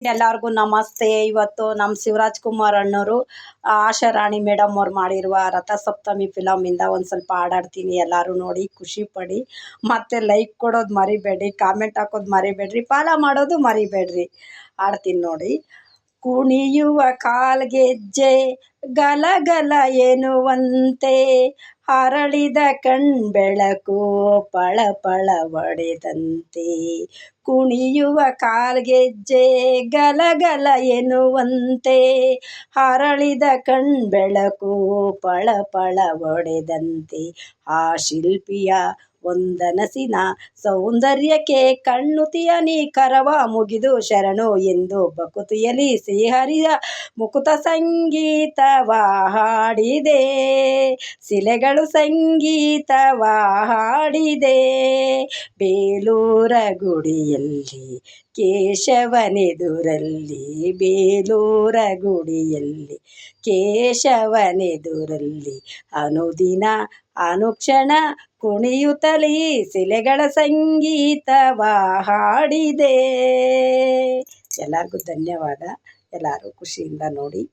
ಎಲ್ಲರಿಗೂ ನಮಸ್ತೆ. ಇವತ್ತು ನಮ್ಮ ಶಿವರಾಜ್ ಕುಮಾರ್ ಅಣ್ಣವರು ಆಶಾ ರಾಣಿ ಮೇಡಮ್ ಅವ್ರು ಮಾಡಿರುವ ರಥಸಪ್ತಮಿ ಫಿಲಮಿಂದ ಒಂದು ಸ್ವಲ್ಪ ಹಾಡಾಡ್ತೀನಿ. ಎಲ್ಲರೂ ನೋಡಿ ಖುಷಿ ಪಡಿ, ಮತ್ತು ಲೈಕ್ ಕೊಡೋದು ಮರಿಬೇಡ್ರಿ, ಕಾಮೆಂಟ್ ಹಾಕೋದು ಮರಿಬೇಡ್ರಿ, ಫಾಲೋ ಮಾಡೋದು ಮರಿಬೇಡ್ರಿ. ಹಾಡ್ತೀನಿ ನೋಡಿ. ಕುಣಿಯುವ ಕಾಲ್ಗೆಜ್ಜೆ ಗಲಗಲ ಎನ್ನುವಂತೆ, ಹರಳಿದ ಕಣ್ಬೆಳಕು ಪಳ ಪಳ ಒಡೆದಂತೆ. ಕುಣಿಯುವ ಕಾಲ್ಗೆಜ್ಜೆ ಗಲಗಲ ಎನ್ನುವಂತೆ, ಹರಳಿದ ಕಣ್ಬೆಳಕು ಪಳ ಪಳ ಒಡೆದಂತೆ. ಆ ಶಿಲ್ಪಿಯ ಒಂದನಸಿನ ಸೌಂದರ್ಯಕ್ಕೆ ಕಣ್ಣುತಿಯ ನೀ ಕರವ ಮುಗಿದು ಶರಣು ಎಂದು ಬಕುತಿಯಲಿ ಶ್ರೀಹರಿಯ ಮುಕುತ ಸಂಗೀತವ ಹಾಡಿದೆ, ಶಿಲೆಗಳು ಸಂಗೀತವ ಹಾಡಿದೆ. ಬೇಲೂರ ಗುಡಿಯಲ್ಲಿ ಕೇಶವನೆದುರಲ್ಲಿ, ಬೇಲೂರ ಗುಡಿಯಲ್ಲಿ ಕೇಶವನೆದುರಲ್ಲಿ, ಅನುದಿನ ಅನುಕ್ಷಣ ಕುಣಿಯುತ್ತಲೀ ಶಿಲೆಗಳ ಸಂಗೀತವ ಹಾಡಿದೆ. ಎಲ್ಲರಿಗೂ ಧನ್ಯವಾದ. ಎಲ್ಲರೂ ಖುಷಿಯಿಂದ ನೋಡಿ.